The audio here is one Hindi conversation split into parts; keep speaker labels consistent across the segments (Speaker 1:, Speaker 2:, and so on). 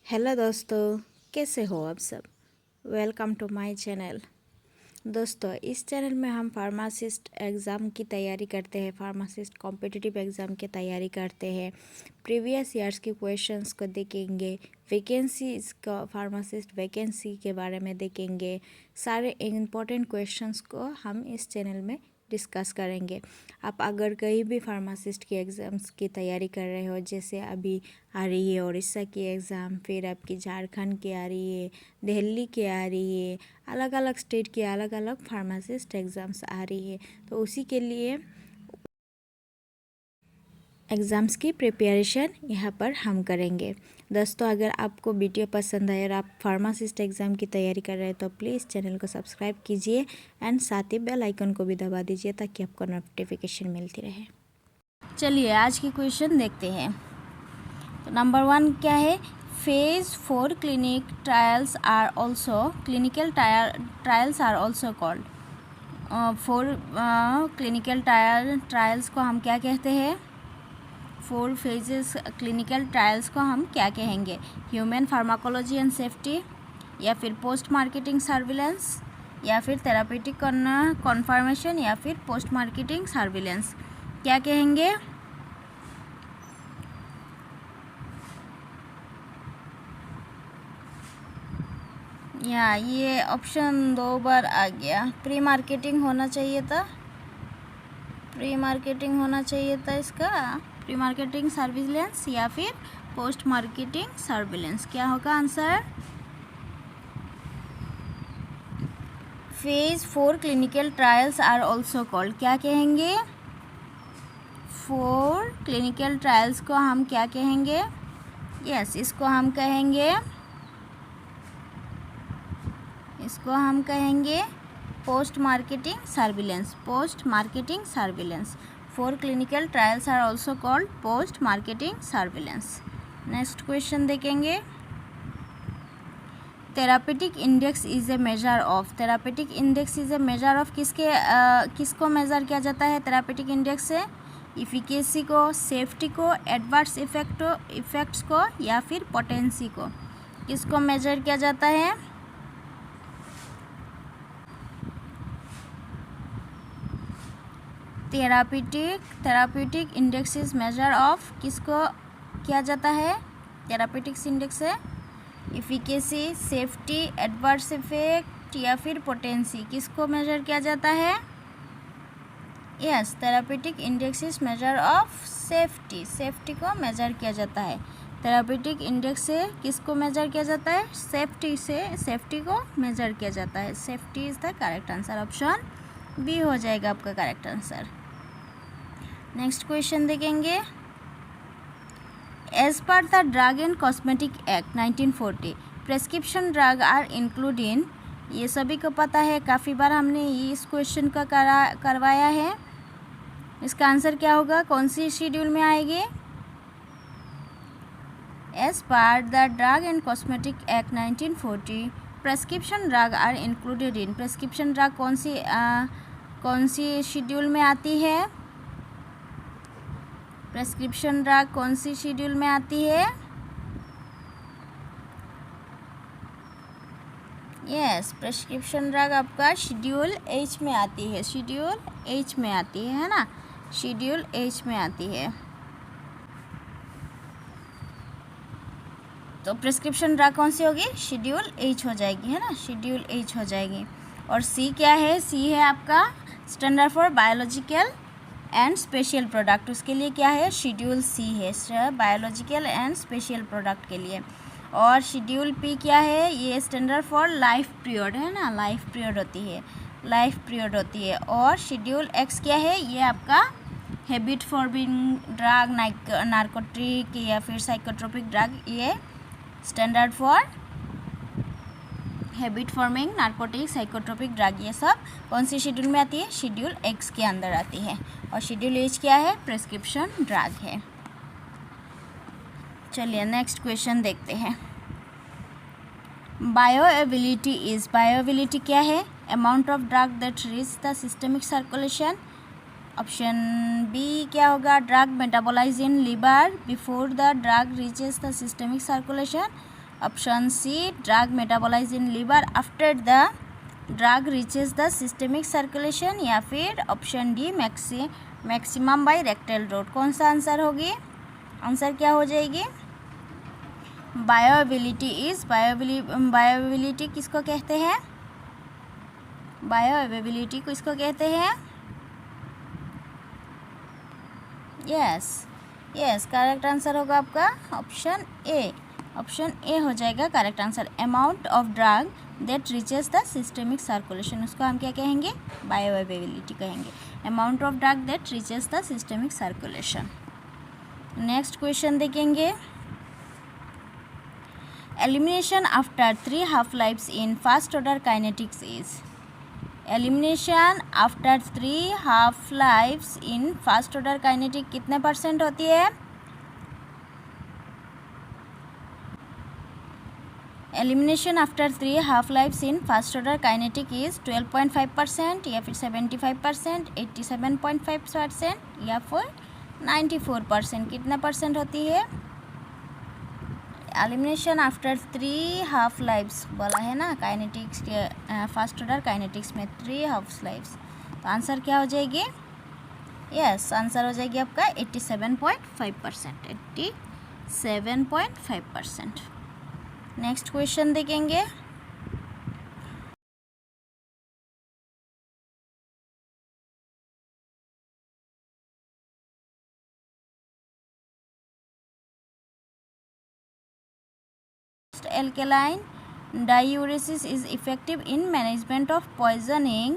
Speaker 1: हेलो दोस्तों, कैसे हो आप सब। Welcome to my channel. दोस्तों, इस चैनल में हम फार्मासिस्ट एग्ज़ाम की तैयारी करते हैं, फार्मासिस्ट कॉम्पिटिटिव एग्ज़ाम की तैयारी करते हैं। प्रीवियस ईयर्स की क्वेश्चंस को देखेंगे, वैकेंसीज का फार्मासिस्ट वैकेंसी के बारे में देखेंगे। सारे इम्पोर्टेंट क्वेश्चंस को हम इस चैनल में डिस्कस करेंगे। आप अगर कहीं भी फार्मासिस्ट की एग्ज़ाम्स की तैयारी कर रहे हो, जैसे अभी आ रही है उड़ीसा की एग्ज़ाम, फिर आपकी झारखंड की आ रही है, दिल्ली की आ रही है, अलग अलग स्टेट की अलग अलग फार्मासिस्ट एग्ज़ाम्स आ रही है, तो उसी के लिए एग्ज़ाम्स की प्रिपरेशन यहाँ पर हम करेंगे। दोस्तों, अगर आपको वीडियो पसंद आए और आप फार्मासिस्ट एग्ज़ाम की तैयारी कर रहे हैं तो प्लीज़ चैनल को सब्सक्राइब कीजिए एंड साथ ही बेल आइकन को भी दबा दीजिए ताकि आपको नोटिफिकेशन मिलती रहे। चलिए आज की क्वेश्चन देखते हैं। तो नंबर 1 क्या है? Phase 4 clinical trials are also called. 4 clinical trials को हम क्या कहते हैं? 4 फेजेस क्लिनिकल ट्रायल्स को हम क्या कहेंगे? ह्यूमन फार्माकोलॉजी एंड सेफ्टी, या फिर पोस्ट मार्केटिंग सर्विलेंस, या फिर थेरापेटिक कन्फर्मेशन, या फिर पोस्ट मार्केटिंग सर्विलेंस, क्या कहेंगे? या ये ऑप्शन 2 बार आ गया। प्री मार्केटिंग होना चाहिए था, प्री मार्केटिंग होना चाहिए था इसका, प्री मार्केटिंग सर्विलेंस या फिर पोस्ट मार्केटिंग सर्विलेंस। क्या होगा answer? Phase 4 clinical trials are also called, क्या कहेंगे? 4 क्लिनिकल ट्रायल्स को हम क्या कहेंगे? इसको हम कहेंगे post marketing surveillance. Post marketing surveillance, 4 clinical trials are also called post marketing surveillance. Next question देखेंगे। Therapeutic index is a measure of. Therapeutic index is a measure of किसको मेज़र किया जाता है? थेरापेटिक इंडेक्स से इफिकेसी को, सेफ्टी को, एडवर्स इफेक्ट्स को, या फिर पोटेंसी को, किसको मेजर किया जाता है? Therapeutic index is major of, किसको किया जाता है? थेरापेटिक्स इंडेक्स है इफिकेसी, सेफ्टी, एडवर्स इफेक्ट, या फिर पोटेंसी, किसको मेजर किया जाता है? Therapeutic index is measure of safety, safety को मेजर किया जाता है। थेरापेटिक इंडेक्स से किसको मेजर किया जाता है? सेफ्टी से, सेफ्टी को मेजर किया जाता है। Safety is the correct answer, option B हो जाएगा आपका करेक्ट आंसर। नेक्स्ट क्वेश्चन देखेंगे। As per the drug and cosmetic act 1940 prescription drug are include in, ये सभी को पता है, काफ़ी बार हमने इस क्वेश्चन का करवाया है। इसका आंसर क्या होगा? कौन सी शेड्यूल में आएगी? As per the drug and cosmetic act 1940 prescription drug are included in. Prescription drug कौन सी शेड्यूल में आती है? प्रेस्क्रिप्शन ड्रग कौन सी शेड्यूल में आती है? प्रेस्क्रिप्शन ड्रग आपका शेड्यूल एच में आती है, शेड्यूल एच में आती है ना, शेड्यूल एच में आती है। तो प्रेस्क्रिप्शन ड्रग कौन सी होगी? शेड्यूल एच हो जाएगी, है ना, शेड्यूल एच हो जाएगी। और सी क्या है? सी है आपका standard for biological and special product, उसके लिए क्या है? शेड्यूल सी है, बायोलॉजिकल एंड स्पेशल प्रोडक्ट के लिए। और शेड्यूल पी क्या है? ये स्टैंडर्ड फॉर लाइफ पीरियड, है ना, लाइफ पीरियड होती है। और शेड्यूल एक्स क्या है? ये आपका हैबिट फॉर्मिंग ड्रग, नार्कोटिक या फिर साइकोट्रोपिक ड्रग, ये standard for habit forming, narcotic, psychotropic drug, ये सब कौन सी शेड्यूल में आती है? शेड्यूल एक्स के अंदर आती है। और शेड्यूल एच क्या है? प्रेस्क्रिप्शन ड्रग है। चलिए नेक्स्ट क्वेश्चन देखते हैं। बायोएबिलिटी क्या है? Amount of drug that reach the systemic circulation. Option B क्या होगा? Drug metabolize in liver before the drug reaches the systemic circulation. Option C drug metabolize in liver after the drug reaches the systemic circulation, या फिर option D maximum by rectal route. कौन सा आंसर होगी? आंसर क्या हो जाएगी? बायोअवेबिलिटी इज बायोअवेबिलिटी किसको कहते हैं? बायोअवेबिलिटी किसको कहते हैं? यस करेक्ट आंसर होगा आपका ऑप्शन ए। ऑप्शन ए हो जाएगा correct answer. Amount of drug that reaches the systemic circulation, उसको हम क्या कहेंगे? बायोअवेबिलिटी कहेंगे। Amount of drug that reaches the systemic circulation. Next question देखेंगे। Elimination after 3 half lives in first order kinetics is. Elimination after 3 half lives in first order kinetic कितने % होती है? Elimination after 3 half lives in first order kinetic is 12.5% या फिर 75%, 87.5% या फिर 94%। कितना % होती है? एलिमिनेशन आफ्टर 3 हाफ लाइफ्स बोला है ना काइनेटिक्स के, फर्स्ट ऑर्डर काइनेटिक्स में 3 हाफ लाइफ्स। तो आंसर क्या हो जाएगी? यस आंसर हो जाएगी आपका 87.5%। 87.5%। नेक्स्ट क्वेश्चन देखेंगे। Alkaline diuresis is effective in management of poisoning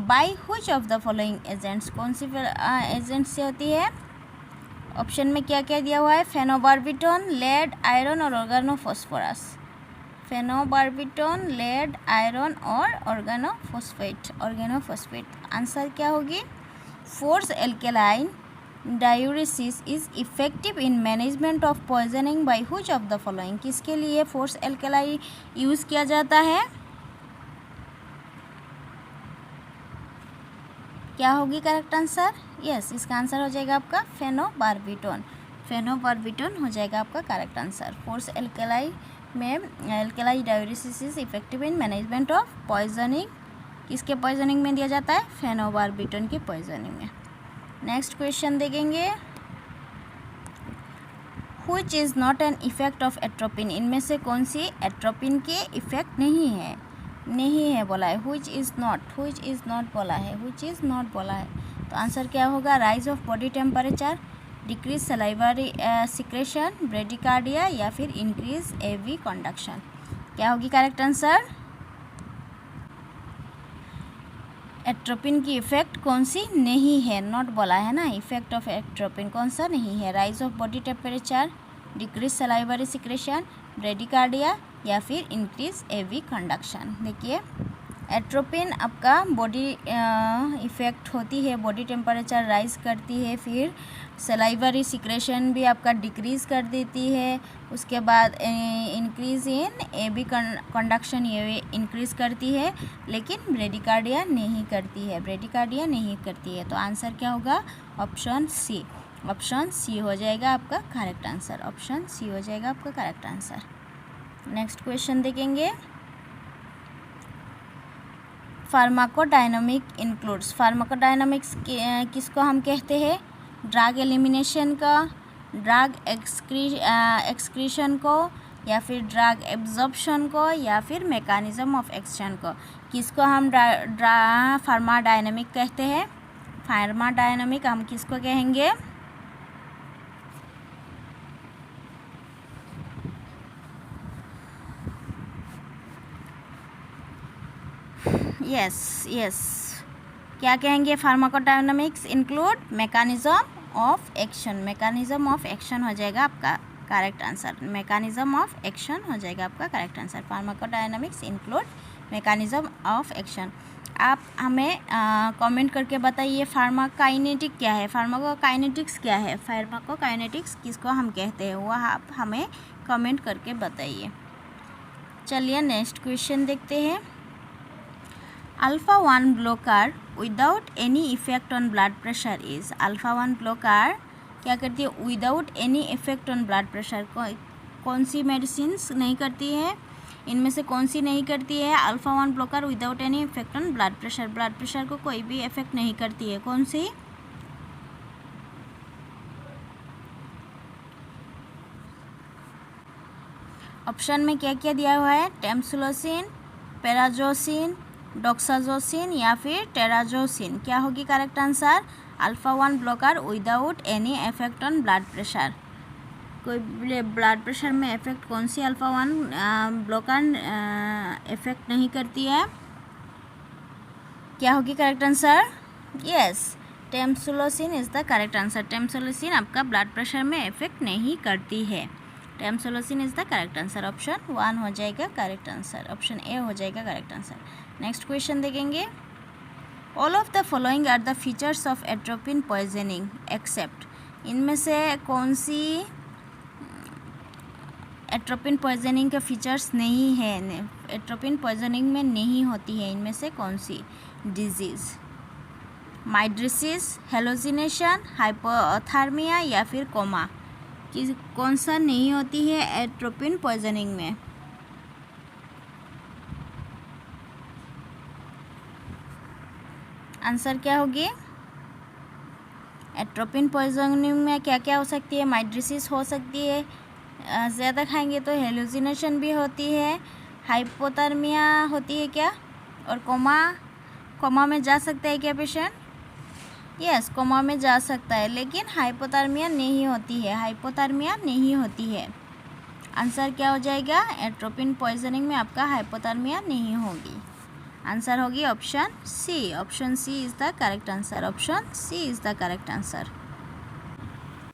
Speaker 1: by which of the following agents? कौन सी एजेंट से होती है? ऑप्शन में क्या क्या दिया हुआ है? फेनोबार्बिटोन, लेड, आयरन और ऑर्गेनोफॉस्फोरस। फेनोबार्बिटोन, लेड, आयरन और ऑर्गेनोफॉस्फेट। आंसर क्या होगी? Force alkaline diuresis is effective in management of poisoning by which of the following? किसके लिए फोर्स एल्केलाई यूज़ किया जाता है? क्या होगी करेक्ट आंसर? यस इसका आंसर हो जाएगा आपका फेनोबार्बिटोन। फेनोबार्बिटोन हो जाएगा आपका करेक्ट आंसर। फोर्स एल्केलाई में alkali diuresis is effective in management of poisoning, किसके पॉइजनिंग में दिया जाता है? फेनोबार्बिटोन की पॉइजनिंग में। नेक्स्ट क्वेश्चन देखेंगे। Which is not an effect of atropine? इनमें से कौन सी एट्रोपिन के इफेक्ट नहीं है बोला है। व्हिच इज़ नॉट बोला है, व्हिच इज़ नॉट बोला है। तो आंसर क्या होगा? Rise of body temperature, decrease salivary secretion, bradycardia या फिर इंक्रीज एवी कंडक्शन। क्या होगी करेक्ट आंसर? एट्रोपिन की इफेक्ट कौन सी नहीं है? नॉट बोला है ना। इफेक्ट ऑफ एट्रोपिन कौन सा नहीं है? Rise of body temperature, decrease salivary secretion, bradycardia या फिर इंक्रीज एवी कंडक्शन। देखिए एट्रोपिन आपका बॉडी इफेक्ट होती है, बॉडी टेम्परेचर राइज करती है, फिर सलाइवरी सिक्रेशन भी आपका डिक्रीज़ कर देती है, उसके बाद इंक्रीज़ इन एबी कंडक्शन ये इंक्रीज़ करती है, लेकिन ब्रेडिकार्डिया नहीं करती है। तो आंसर क्या होगा? ऑप्शन सी हो जाएगा आपका करेक्ट आंसर। ऑप्शन सी हो जाएगा आपका करेक्ट आंसर। नेक्स्ट क्वेश्चन देखेंगे। Pharmacodynamic includes. फार्माकोडायनामिक्स किसको हम कहते हैं? ड्रग एलिमिनेशन का, ड्रग एक्सक्रीशन को, या फिर ड्रग एब्जॉर्प्शन को, या फिर मैकेनिज्म ऑफ एक्शन को। किसको हम फार्माडायनामिक कहते हैं? फार्माडायनामिक हम किसको कहेंगे? यस क्या कहेंगे? Pharmacodynamics include mechanism of action हो जाएगा आपका correct answer. Mechanism of action हो जाएगा आपका correct answer. Pharmacodynamics include mechanism of action. आप हमें कमेंट करके बताइए फार्माकाइनेटिक क्या है, फार्माकोकाइनेटिक्स क्या है, फार्माकोकाइनेटिक्स किसको हम कहते हैं, वह आप हमें कमेंट करके बताइए। चलिए नेक्स्ट क्वेश्चन देखते हैं। Alpha 1 blocker without any effect on blood pressure is. Alpha 1 blocker क्या करती है? Without any effect on blood pressure को कौन सी मेडिसिन्स नहीं करती है, इनमें से कौन सी नहीं करती है? Alpha 1 blocker without any effect on blood pressure, blood pressure को कोई भी इफेक्ट नहीं करती है, कौन सी? ऑप्शन में क्या क्या दिया हुआ है? टेम्सुलोसिन, पेराजोसिन, डॉक्साजोसिन या फिर टेराजोसिन। क्या होगी correct answer? Alpha 1 blocker without any effect on blood pressure. कोई ब्लड प्रेशर में इफेक्ट कौन सी अल्फा 1 ब्लॉकर इफेक्ट नहीं करती है? क्या होगी correct answer? Yes, tamsulosin is the correct answer. Tamsulosin आपका ब्लड प्रेशर में इफेक्ट नहीं करती है। Tamsulosin is the correct answer. Option 1 हो जाएगा करेक्ट आंसर, ऑप्शन ए हो जाएगा करेक्ट आंसर। नेक्स्ट क्वेश्चन देखेंगे। All of the following are the features of atropine poisoning except. इनमें से कौन सी एट्रोपिन पॉइजनिंग के फीचर्स नहीं है, एट्रोपिन पॉइजनिंग में नहीं होती है? इनमें से कौन सी? डिजीज़, माइड्रेसिस, हेलोजिनेशन, हाइपोथर्मिया या फिर कोमा। कि कौन सा नहीं होती है एट्रोपिन पॉइजनिंग में? आंसर क्या होगी? एट्रोपिन पॉइजनिंग में क्या क्या हो सकती है? माइड्रेसिस हो सकती है, ज़्यादा खाएंगे तो हेलुसिनेशन भी होती है, हाइपोथर्मिया होती है क्या, और कोमा में जा सकता है क्या पेशेंट? यस, कोमा में जा सकता है, लेकिन हाइपोथर्मिया नहीं होती है, हाइपोथर्मिया नहीं होती है। आंसर क्या हो जाएगा? एट्रोपिन पॉइजनिंग में आपका हाइपोथर्मिया नहीं होगी। आंसर होगी option C. Option C is the correct answer. Option C is the correct answer.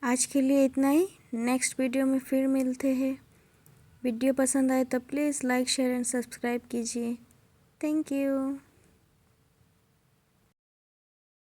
Speaker 1: आज के लिए इतना ही, नेक्स्ट वीडियो में फिर मिलते हैं। वीडियो पसंद आए तो please like, share and subscribe कीजिए। Thank you.